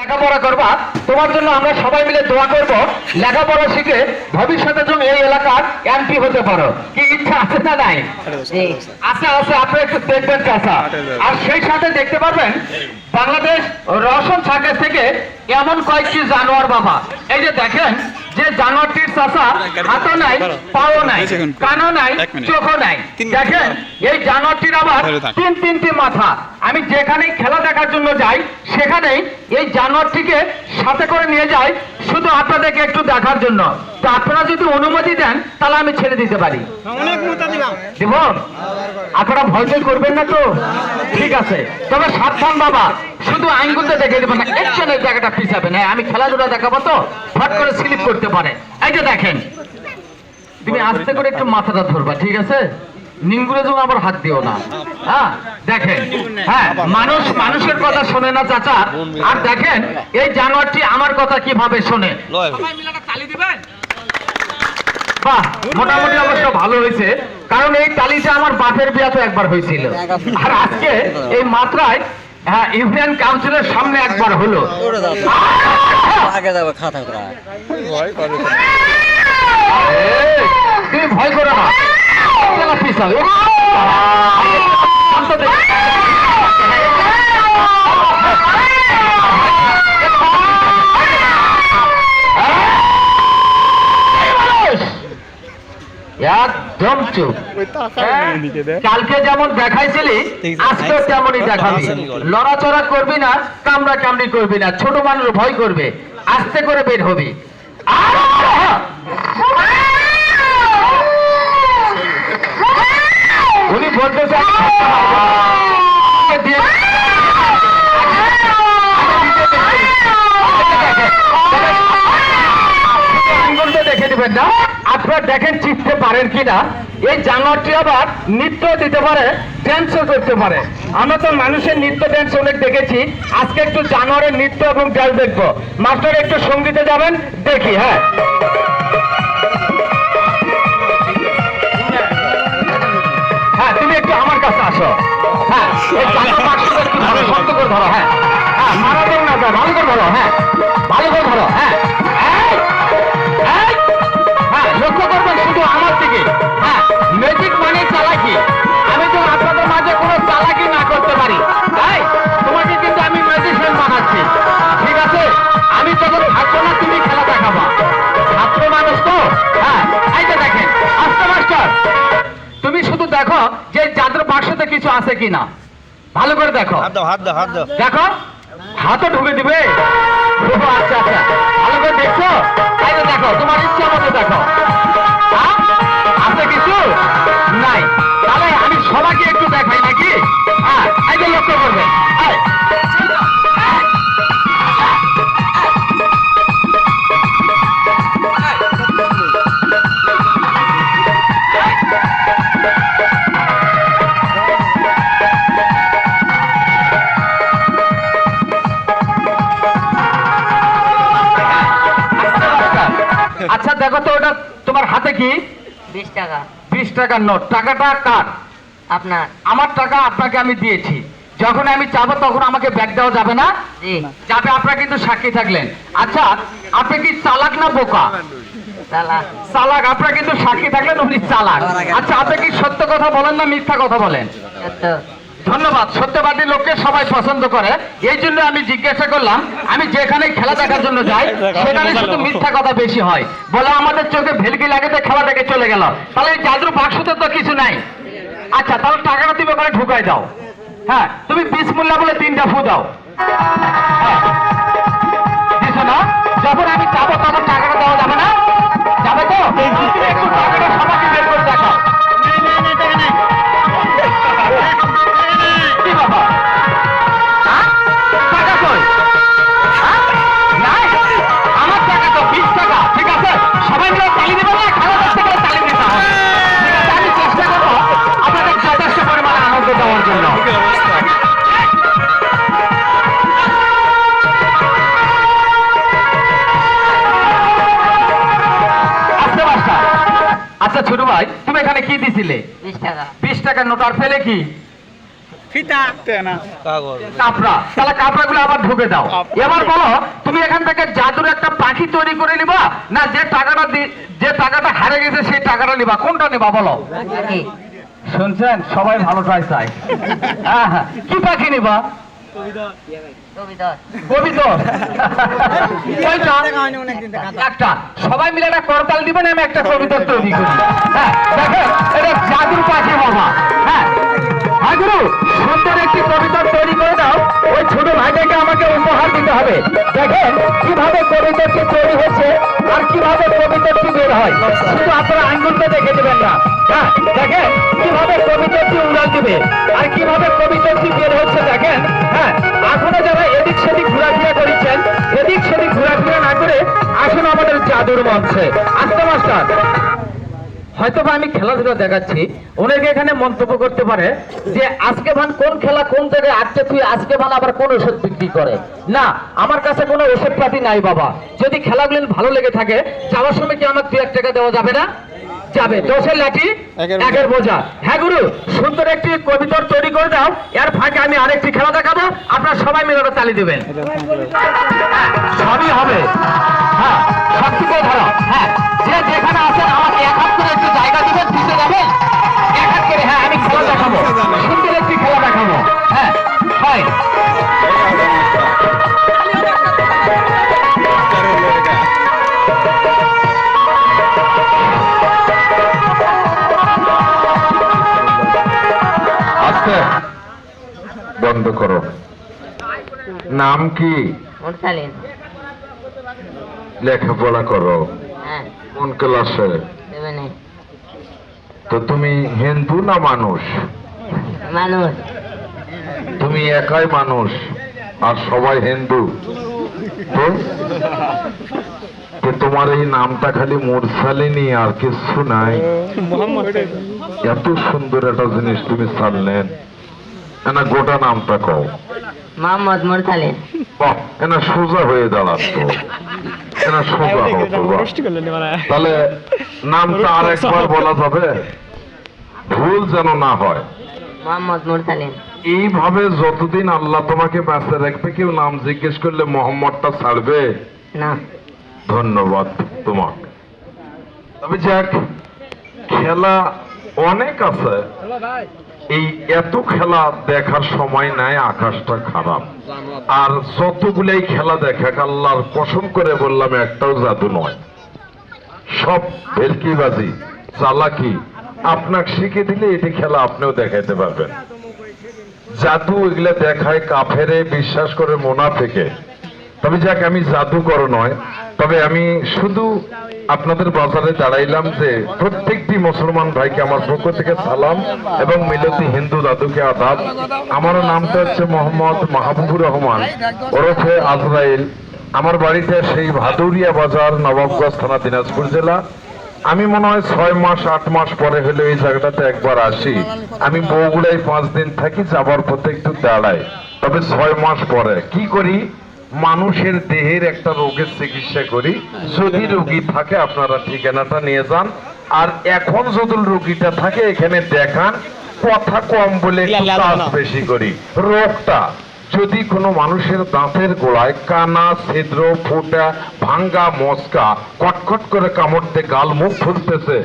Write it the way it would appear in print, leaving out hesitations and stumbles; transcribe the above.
লেখাপড়া করবা, তোমার জন্য আমরা সবাই মিলে দোয়া করব, লেখাপড়া শিখে ভবিষ্যতে তুমি এই এলাকার এমপি হতে পারো। কি ইচ্ছা আছে না নাই? আছে আছে, আপনি একটু দেখবেন চাচা। আর সেই সাথে দেখতে পারবেন বাংলাদেশ রওশন সার্কাস থেকে এমন কয়েকটি জানোয়ার বাবা, এই যে দেখেন যে জানোয়ারটির চাচা হাতও নাই, পাও নাই, কানও নাই, চোখও নাই। দেখেন এই জানোয়ারটির আবার তিনটি মাথা। আমি যেখানেই খেলা দেখার জন্য যাই সেখানেই এই জানোয়ারটিকে সাথে করে নিয়ে যাই শুধু আপনাদেরকে একটু দেখার জন্য। তো আপনারা যদি অনুমতি দেন তাহলে আমি ছেড়ে দিতে পারি। দেব? আপনারা ভয় করবেন না তো? ঠিক আছে, তবে সাবধান বাবা, শুধু আইনগুলো দেখে দেবেন না, একজন এই জায়গাটা পিছাবে না। আমি খেলাধুলা দেখাবো তো ফট করে স্লিপ করতে পারে। এই যে দেখেন, তুমি আস্তে করে একটু মাথাটা ধরবা, ঠিক আছে? নিঙ্গুরে যেন আবার হাত দিও না। হ্যাঁ দেখেন, হ্যাঁ মানুষের কথা শোনে না চাচা। আর দেখেন এই জানোয়ারটি আমার কথা কিভাবে শোনে। বাহ, মোটামুটি অবশ্য ভালো হয়েছে, কারণ এই তালিটা আমার বাপের বিয়াতে একবার হয়েছিল, আর আজকে এই মাত্রায় ইউনিয়ন কাউন্সিলের সামনে একবার হলো। তুমি ভয় করো না, একদম চুপ। কালকে যেমন দেখাইছিলি আজকে তেমনই দেখাবি। লড়াচড়া করবি না, কামড়া কামড়ি করবি না, ছোট মানুষ ভয় করবে, আস্তে করে বের হবি। উনি বলতে চান দেখে দিবেন না। আপনারা দেখেন চিনতে পারেন কিনা। এই জানোয়ারটি আবার নৃত্য দিতে পারে, ড্যান্সও করতে পারে। আমরা তো মানুষের নৃত্য ড্যান্স অনেক দেখেছি, আজকে একটু জানোয়ারের নৃত্য এবং ড্যান্স দেখবো। মাস্টার একটু সঙ্গীতে যাবেন, দেখি। হ্যাঁ হ্যাঁ, তুমি একটু আমার কাছে আসো। হ্যাঁ, এই জানোয়ার বাক্সটা একটু ধরো, শক্ত করে ধরো। হ্যাঁ হ্যাঁ, মারা দেন না, ভালো করে ধরো। হ্যাঁ ভালো করে ধরো। হ্যাঁ লক্ষ্য করবেন শুধু আমার দিকে। হ্যাঁ, ম্যাজিক মানে চালাকি। আমি তো আপনাদের মাঝে কোনো চালাকি না করতে পারি, তাই তোমাকে কিন্তু আমি ম্যাজিশিয়ান বানাচ্ছি, ঠিক আছে? আমি তখন থাকবো না, তুমি খেলা দেখাবা। ছাত্র মানুষ তো। হ্যাঁ এই যে দেখেন, আস্তে মাস্টার, তুমি শুধু দেখো যে জাদুর বাক্সতে কিছু আছে কিনা, ভালো করে দেখো। দেখো, হাতও ঢুকে দিবে। আচ্ছা আচ্ছা, ভালো করে দেখছো? এই যে দেখো, তোমার ইচ্ছা মতো দেখো। আছে কিছু নাই, তাহলে আমি সবাইকে একটু দেখাই নাকি? হ্যাঁ এই যে লক্ষ্য করবেন। আচ্ছা দেখো তো, ওটা তোমার হাতে কি? 20 টাকা। 20 টাকার নোট। টাকাটা কার? আপনার। আমার টাকা আপনাকে আমি দিয়েছি, যখন আমি চাবো তখন আমাকে ব্যাগ দেওয়া যাবে না? জি যাবে। আপনারা কিন্তু সাক্ষী থাকলেন। আচ্ছা আপনি কি চালাক না বোকা? চালাক। চালাক। আপনারা কিন্তু সাক্ষী থাকলেন উনি চালাক। আচ্ছা আপনি কি সত্য কথা বলেন না মিথ্যা কথা বলেন? সত্য। ধন্যবাদ। সত্যবাদী লোককে সবাই পছন্দ করে, এই জন্য আমি জিজ্ঞাসা করলাম। আমি যেখানে খেলা দেখার জন্য যাই সেখানে শুধু মিথ্যা কথা বেশি হয়, বলে আমাদের চোখে ভেলকি লাগে তো খেলা দেখে চলে গেল। তাহলে এই জাদুর বাক্সতে তো কিছু নাই। আচ্ছা তাহলে টাকাটা তুমি ওখানে ঢুকাই দাও। হ্যাঁ, তুমি বিসমিল্লাহ বলে 3টা ফু দাও। কিছু না, যখন আমি যাবো তখন টাকাটা দেওয়া যাবে না? যাবে তো? তুমি একটু টাকাটা সবাইকে বের করে দেখাও। কি বাবা, টাকা কই? নাই, আমার টাকা তো 20 টাকা। ঠিক আছে, সবাই মিলে তালি দেবেন না? খেলা দেখতে গেলে তালি দিতে হবে। ঠিক আছে, আমি চেষ্টা করবো আপনাদের যথেষ্ট পরিমাণে আনন্দ দেওয়ার জন্য। আচ্ছা ছোট ভাই, তুমি এখানে কি দিছিলে? 20 টাকা। 20 টাকার নোট। আর ফেলে কি? ফিতা তেনা কাপড়া, তাহলে কাপড়াগুলো আবার ঢুকে দাও। এবার বলো তুমি এখান থেকে জাদুর একটা পাখি তৈরি করে নিবা, না যে টাকাটা হারে গেছে সেই টাকাটা নিবা, কোনটা নিবা বলো? কি শুনছেন, সবাই ভালোটাই চাই। হ্যাঁ হ্যাঁ, কি পাখি নিবা? কবিতর কবিতর। কয়টা? একটা। সবাই মিলে একটা করতাল দিবেন, আমি একটা কবিতর তৈরি করি। হ্যাঁ দেখেন, এটা জাদুর পাখি বাবা। হ্যাঁ হ্যাঁ গুরু, সুন্দর একটি কবিতর তৈরি করে দাও। ওই ছোট ভাইটাকে আমাকে উপহার দিতে হবে। দেখেন কিভাবে কবিতরটি তৈরি হচ্ছে আর কিভাবে কবিতরটি বের হয়, শুধু আপনারা আঙ্গুলটা দেখে দেবেন না। হ্যাঁ দেখেন কিভাবে কবিতরটি উড়াল দিবে আর কিভাবে কবিতরটি বের হচ্ছে দেখেন। হ্যাঁ এখনো যারা এদিক সেদিক ঘোরাফেরা করেছেন, এদিক সেদিক ঘোরাফেরা না করে আসুন আমাদের জাদুর মঞ্চে। আসতে মাস্টার, হয়তো বা আমি খেলাধুলা দেখাচ্ছি, অনেকে এখানে মন্তব্য করতে পারে যে আজকে ভান কোন খেলা কোন জায়গায় আজকে তুই আজকে ভান আবার কোন ওষুধ বিক্রি করে। না, আমার কাছে কোনো ওষুধ পাতি নাই বাবা। যদি খেলাগুলো ভালো লেগে থাকে, যাওয়ার সময় কি আমার 2-1 টাকা দেওয়া যাবে না? যাবে। 10-এর লাঠি 1-এর বোঝা। হ্যাঁ গুরু, সুন্দর একটি কবিতর তৈরি করে দাও। এর ফাঁকে আমি আরেকটি খেলা দেখাবো, আপনারা সবাই মিলে ওটা তালি দেবেন। সবই হবে। হ্যাঁ সবটুকু ধরো। হ্যাঁ যে যেখানে আছেন আমাকে এক হাত করে একটু জায়গা দিবেন, দিতে যাবেন এক হাত করে। হ্যাঁ আমি খেলা দেখাবো, সুন্দর একটি খেলা দেখাবো। হ্যাঁ হয়। আচ্ছা বন্ধ করো। নাম কি? মুরসালিন। লেখাপড়া করো হ্যাঁ কোন ক্লাসে? 7-এ। তো তুমি হিন্দু না মানুষ? মানুষ। তুমি একাই মানুষ আর সবাই হিন্দু? তো তো তোমার এই নামটা খালি মুরসালিনী আর কিছু নাই? এত সুন্দর একটা জিনিস তুমি ছাড়লেন, না গোটা নামটা কও। মোহাম্মদ মুরসালিন। বাহ, এনা সোজা হয়ে দাঁড়াতো, এনা সোজা হতো। বাহ। তাহলে নামটা আর একবার বলা যাবে, ভুল যেন না হয়। মোহাম্মদ মুরসালিন। এইভাবে যতদিন আল্লাহ তোমাকে বেঁচে রাখবে, কেউ নাম জিজ্ঞেস করলে মোহাম্মদটা ছাড়বে না। ধন্যবাদ তোমাকে। তবে যাক, খেলা অনেক আছে, এই এত খেলা দেখার সময় নাই, আকাশটা খারাপ। আর যতগুলাই খেলা দেখা, আল্লাহর কসম করে বললাম একটাও জাদু নয়, সব ভেলকিবাজি চালাকি। আপনাকে শিখে দিলে এটি খেলা আপনিও দেখাইতে পারবেন। জাদু এগুলা দেখায় কাফেরে, বিশ্বাস করে মুনাফিকে। তবে যাক, আমি জাদুকর নয়, তবে আমি শুধু আপনাদের বাজারে দাঁড়াইলাম যে প্রত্যেকটি মুসলমান ভাইকে আমার পক্ষ থেকে সালাম এবং মিলতি হিন্দু দাদুকে আদাব। আমার নামটা হচ্ছে মোহাম্মদ মাহবুবুর রহমান ওরফে আজরাইল। আমার বাড়িতে সেই ভাদুরিয়া বাজার, নবাবগঞ্জ থানা, দিনাজপুর জেলা। আমি মনে হয় 6 মাস 8 মাস পরে হলে এই জায়গাটাতে একবার আসি। আমি বগুড়ায় 5 দিন থাকি, যাবার পথে একটু দাঁড়াই। তবে 6 মাস পরে কি করি, মানুষের দেহের একটা রোগের চিকিৎসা করি। যদি রোগী থাকে আপনারা ঠিকানাটা নিয়ে যান, আর এখন যদি রোগীটা থাকে এখানে দেখান। কথা কম বলে একটু কাজ বেশি করি। রোগটা যদি কোনো মানুষের দাঁতের গোড়ায় কানা, ছিদ্র, ফোঁটা, ভাঙ্গা, মস্কা, কটকট করে কামড়তে গাল মুখ ফুলতেছে,